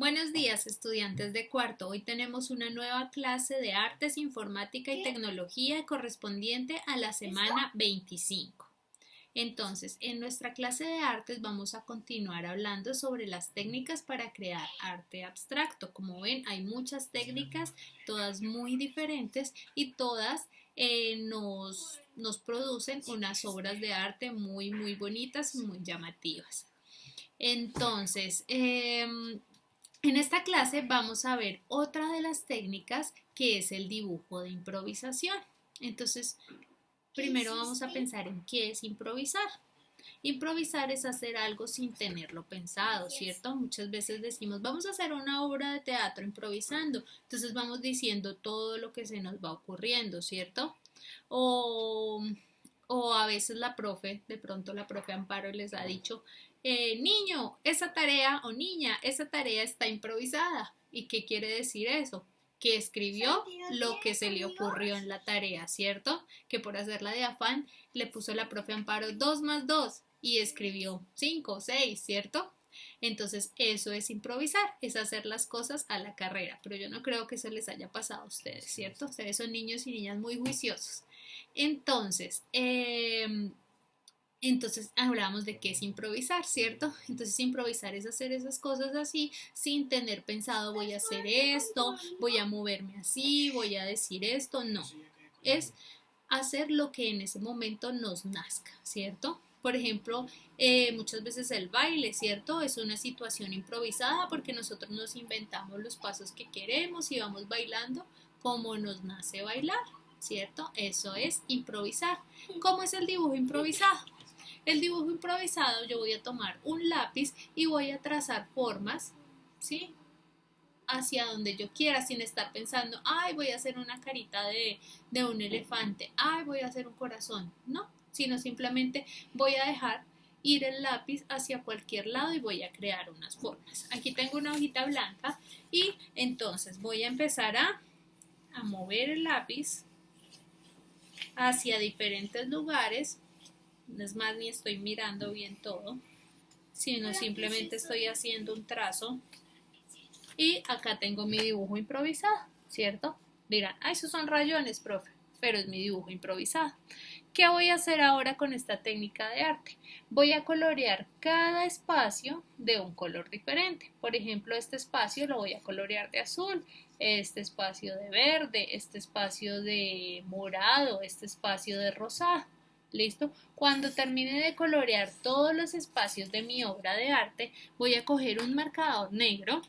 Buenos días, estudiantes de cuarto. Hoy tenemos una nueva clase de Artes, Informática y Tecnología correspondiente a la semana 25. Entonces, en nuestra clase de artes vamos a continuar hablando sobre las técnicas para crear arte abstracto. Como ven, hay muchas técnicas, todas muy diferentes y todas nos producen unas obras de arte muy bonitas y muy llamativas. Entonces, en esta clase vamos a ver otra de las técnicas que es el dibujo de improvisación. Entonces, primero vamos a pensar en qué es improvisar. Improvisar es hacer algo sin tenerlo pensado, ¿cierto? Muchas veces decimos, vamos a hacer una obra de teatro improvisando. Entonces vamos diciendo todo lo que se nos va ocurriendo, ¿cierto? O, o a veces de pronto la profe Amparo les ha dicho, niño, esa tarea o niña, esa tarea está improvisada. ¿Y qué quiere decir eso? Que escribió lo que se le ocurrió en la tarea, ¿cierto? Que por hacerla de afán le puso la profe Amparo 2 más 2 y escribió 5, 6, ¿cierto? Entonces eso es improvisar, es hacer las cosas a la carrera, pero yo no creo que eso les haya pasado a ustedes, ¿cierto? Ustedes son niños y niñas muy juiciosos. Entonces, hablamos de qué es improvisar, ¿cierto? Entonces improvisar es hacer esas cosas así sin tener pensado voy a hacer esto, voy a moverme así, voy a decir esto, no. Es hacer lo que en ese momento nos nazca, ¿cierto? Por ejemplo, muchas veces el baile, ¿cierto? Es una situación improvisada porque nosotros nos inventamos los pasos que queremos y vamos bailando como nos nace bailar, ¿cierto? Eso es improvisar. ¿Cómo es el dibujo improvisado? El dibujo improvisado yo voy a tomar un lápiz y voy a trazar formas, ¿sí? Hacia donde yo quiera sin estar pensando, ay, voy a hacer una carita de un elefante, ay, voy a hacer un corazón. No, sino simplemente voy a dejar ir el lápiz hacia cualquier lado y voy a crear unas formas. Aquí tengo una hojita blanca y entonces voy a empezar a mover el lápiz hacia diferentes lugares. Es más, ni estoy mirando bien todo, sino simplemente estoy haciendo un trazo. Y acá tengo mi dibujo improvisado, ¿cierto? Dirán, ah, esos son rayones, profe, pero es mi dibujo improvisado. ¿Qué voy a hacer ahora con esta técnica de arte? Voy a colorear cada espacio de un color diferente. Por ejemplo, este espacio lo voy a colorear de azul, este espacio de verde, este espacio de morado, este espacio de rosado. ¿Listo? Cuando termine de colorear todos los espacios de mi obra de arte, voy a coger un marcador negro,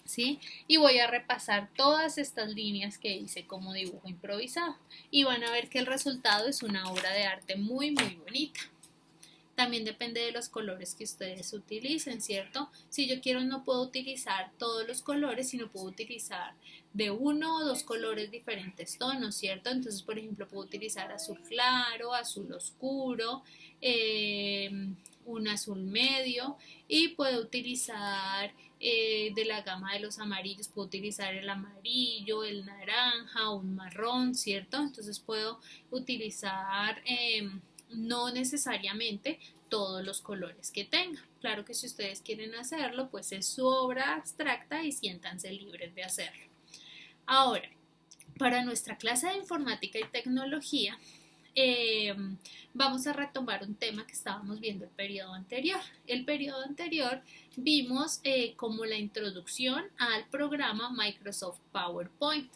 ¿sí? Y voy a repasar todas estas líneas que hice como dibujo improvisado y van a ver que el resultado es una obra de arte muy bonita. También depende de los colores que ustedes utilicen, ¿cierto? Si yo quiero no puedo utilizar todos los colores, sino puedo utilizar de uno o dos colores diferentes tonos, ¿cierto? Entonces, por ejemplo, puedo utilizar azul claro, azul oscuro, un azul medio y puedo utilizar de la gama de los amarillos, puedo utilizar el amarillo, el naranja, un marrón, ¿cierto? Entonces puedo utilizar no necesariamente todos los colores que tenga. Claro que si ustedes quieren hacerlo, pues es su obra abstracta y siéntanse libres de hacerlo. Ahora, para nuestra clase de informática y tecnología, vamos a retomar un tema que estábamos viendo el periodo anterior. El periodo anterior vimos como la introducción al programa Microsoft PowerPoint.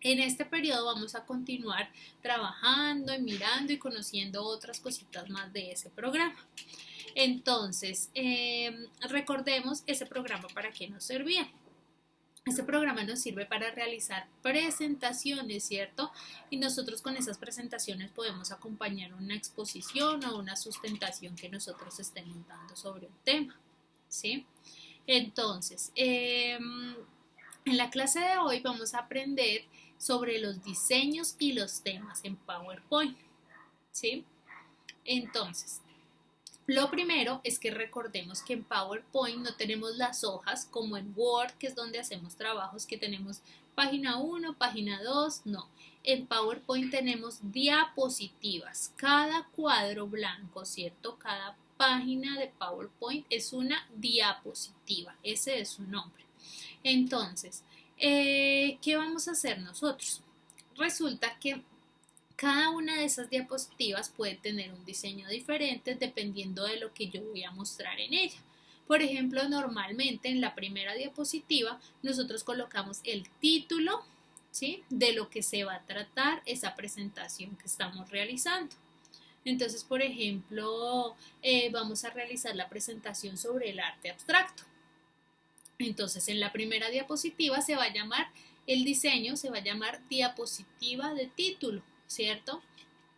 En este periodo vamos a continuar trabajando y mirando y conociendo otras cositas más de ese programa. Entonces, recordemos ese programa para qué nos servía. Este programa nos sirve para realizar presentaciones, ¿cierto? Y nosotros con esas presentaciones podemos acompañar una exposición o una sustentación que nosotros estemos dando sobre un tema, ¿sí? Entonces, en la clase de hoy vamos a aprender sobre los diseños y los temas en PowerPoint, ¿sí? Entonces, lo primero es que recordemos que en PowerPoint no tenemos las hojas como en Word, que es donde hacemos trabajos que tenemos página 1, página 2, no. En PowerPoint tenemos diapositivas, cada cuadro blanco, ¿cierto? Cada página de PowerPoint, es una diapositiva, ese es su nombre. Entonces, ¿qué vamos a hacer nosotros? Resulta que cada una de esas diapositivas puede tener un diseño diferente dependiendo de lo que yo voy a mostrar en ella. Por ejemplo, normalmente en la primera diapositiva nosotros colocamos el título, ¿sí?, de lo que se va a tratar esa presentación que estamos realizando. Entonces, por ejemplo, vamos a realizar la presentación sobre el arte abstracto. Entonces, en la primera diapositiva se va a llamar, el diseño se va a llamar diapositiva de título, ¿cierto?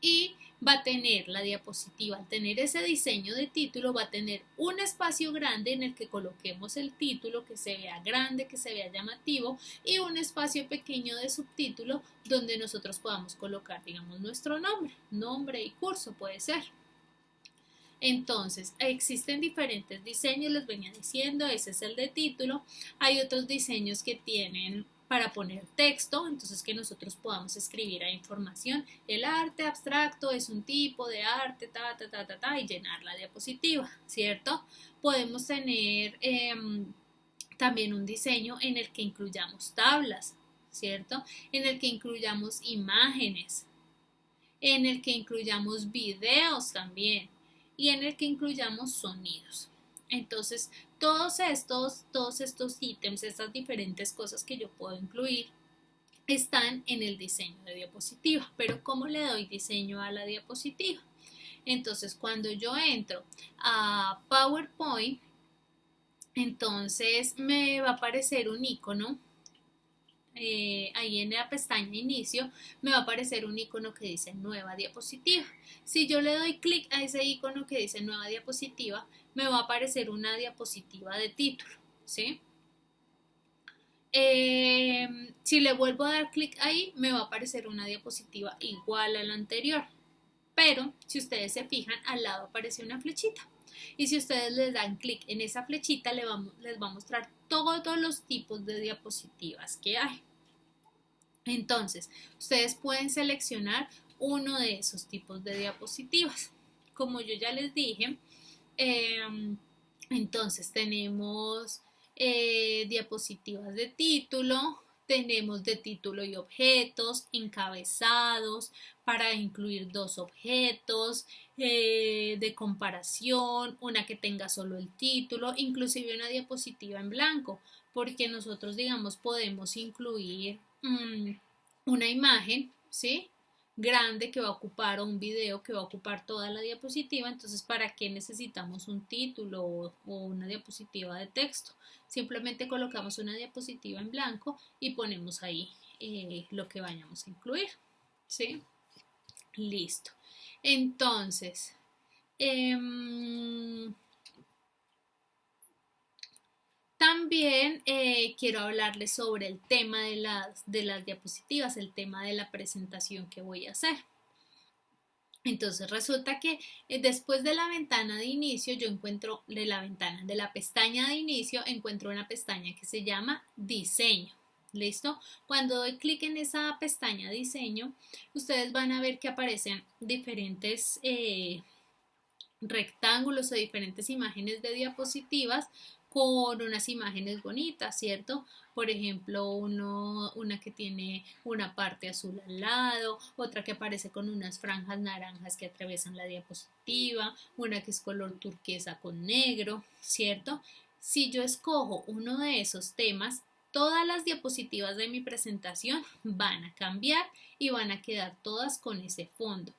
Y va a tener la diapositiva, al tener ese diseño de título, va a tener un espacio grande en el que coloquemos el título, que se vea grande, que se vea llamativo, y un espacio pequeño de subtítulo donde nosotros podamos colocar, digamos, nuestro nombre y curso puede ser. Entonces, existen diferentes diseños, les venía diciendo, ese es el de título. Hay otros diseños que tienen para poner texto, entonces que nosotros podamos escribir ahí información. El arte abstracto es un tipo de arte, y llenar la diapositiva, ¿cierto? Podemos tener también un diseño en el que incluyamos tablas, ¿cierto? En el que incluyamos imágenes, en el que incluyamos videos también y en el que incluyamos sonidos. Entonces, todos estos ítems, estas diferentes cosas que yo puedo incluir, están en el diseño de diapositiva. Pero ¿cómo le doy diseño a la diapositiva? Entonces, cuando yo entro a PowerPoint, entonces me va a aparecer un icono. Ahí en la pestaña inicio me va a aparecer un icono que dice nueva diapositiva. Si yo le doy clic a ese icono que dice nueva diapositiva, me va a aparecer una diapositiva de título, ¿sí? Si le vuelvo a dar clic ahí, me va a aparecer una diapositiva igual a la anterior, pero si ustedes se fijan, al lado aparece una flechita. Y si ustedes les dan clic en esa flechita, les va a mostrar todos los tipos de diapositivas que hay. Entonces, ustedes pueden seleccionar uno de esos tipos de diapositivas. Como yo ya les dije, entonces tenemos diapositivas de título, tenemos de título y objetos, encabezados para incluir dos objetos, de comparación, una que tenga solo el título, inclusive una diapositiva en blanco, porque nosotros, digamos, podemos incluir una imagen, ¿sí?, grande que va a ocupar, o un video que va a ocupar toda la diapositiva. Entonces, ¿para qué necesitamos un título o una diapositiva de texto? Simplemente colocamos una diapositiva en blanco y ponemos ahí lo que vayamos a incluir, ¿sí? Listo. Entonces, también quiero hablarles sobre el tema de las diapositivas, el tema de la presentación que voy a hacer. Entonces resulta que después de la ventana de inicio, yo encuentro de la pestaña de inicio, encuentro una pestaña que se llama diseño. ¿Listo? Cuando doy clic en esa pestaña diseño, ustedes van a ver que aparecen diferentes rectángulos o diferentes imágenes de diapositivas con unas imágenes bonitas, ¿cierto? Por ejemplo, una que tiene una parte azul al lado, otra que aparece con unas franjas naranjas que atraviesan la diapositiva, una que es color turquesa con negro, ¿cierto? Si yo escojo uno de esos temas, todas las diapositivas de mi presentación van a cambiar y van a quedar todas con ese fondo.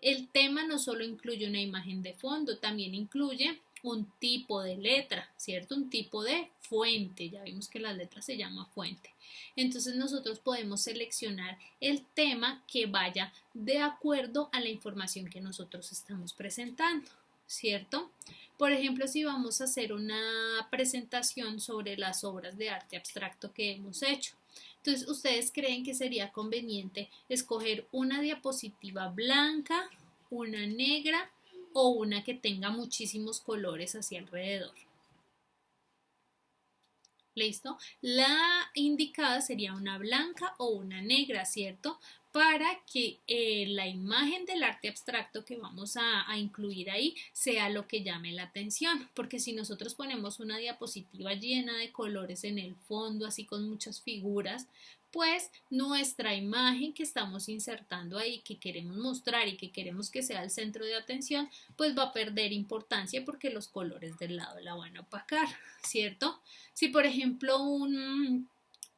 El tema no solo incluye una imagen de fondo, también incluye un tipo de letra, ¿cierto? Un tipo de fuente. Ya vimos que la letra se llama fuente. Entonces nosotros podemos seleccionar el tema que vaya de acuerdo a la información que nosotros estamos presentando, ¿cierto? Por ejemplo, si vamos a hacer una presentación sobre las obras de arte abstracto que hemos hecho, entonces, ¿ustedes creen que sería conveniente escoger una diapositiva blanca, una negra o una que tenga muchísimos colores hacia alrededor? ¿Listo? La indicada sería una blanca o una negra, ¿cierto? Para que la imagen del arte abstracto que vamos a incluir ahí sea lo que llame la atención, porque si nosotros ponemos una diapositiva llena de colores en el fondo, así con muchas figuras, pues nuestra imagen que estamos insertando ahí, que queremos mostrar y que queremos que sea el centro de atención, pues va a perder importancia porque los colores del lado la van a opacar, ¿cierto? Si por ejemplo un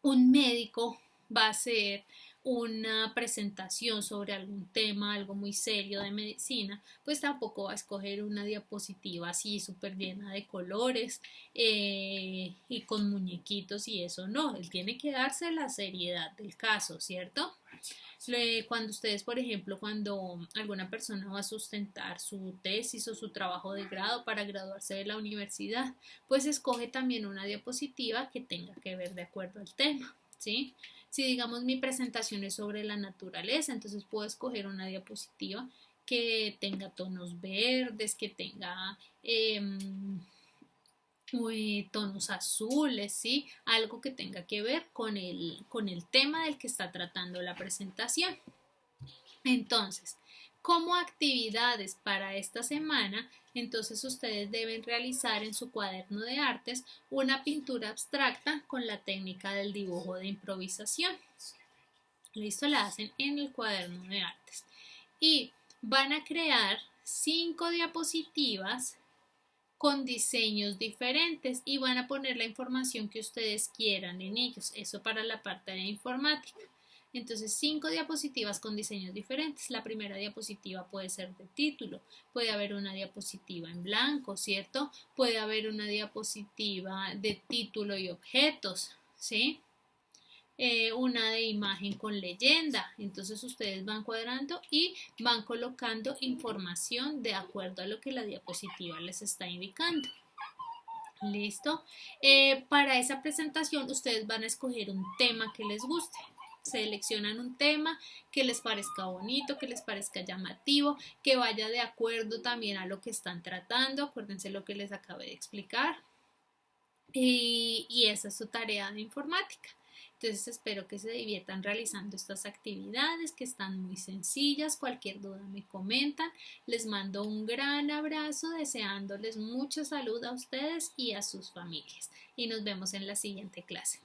médico va a hacer una presentación sobre algún tema, algo muy serio de medicina, pues tampoco va a escoger una diapositiva así súper llena de colores y con muñequitos y eso no, él tiene que darse la seriedad del caso, ¿cierto? Cuando ustedes, por ejemplo, cuando alguna persona va a sustentar su tesis o su trabajo de grado para graduarse de la universidad, pues escoge también una diapositiva que tenga que ver de acuerdo al tema, ¿sí? Si digamos mi presentación es sobre la naturaleza, entonces puedo escoger una diapositiva que tenga tonos verdes, que tenga tonos azules, ¿sí? Algo que tenga que ver con el tema del que está tratando la presentación. Entonces, como actividades para esta semana, entonces ustedes deben realizar en su cuaderno de artes una pintura abstracta con la técnica del dibujo de improvisación. Listo, la hacen en el cuaderno de artes. Y van a crear 5 diapositivas con diseños diferentes y van a poner la información que ustedes quieran en ellos. Eso para la parte de informática. Entonces, 5 diapositivas con diseños diferentes. La primera diapositiva puede ser de título, puede haber una diapositiva en blanco, ¿cierto? Puede haber una diapositiva de título y objetos, ¿sí? Una de imagen con leyenda. Entonces ustedes van cuadrando y van colocando información de acuerdo a lo que la diapositiva les está indicando. ¿Listo? Para esa presentación ustedes van a escoger un tema que les guste. Seleccionan un tema que les parezca bonito, que les parezca llamativo, que vaya de acuerdo también a lo que están tratando. Acuérdense lo que les acabé de explicar. Y esa es su tarea de informática. Entonces espero que se diviertan realizando estas actividades que están muy sencillas. Cualquier duda me comentan. Les mando un gran abrazo deseándoles mucha salud a ustedes y a sus familias. Y nos vemos en la siguiente clase.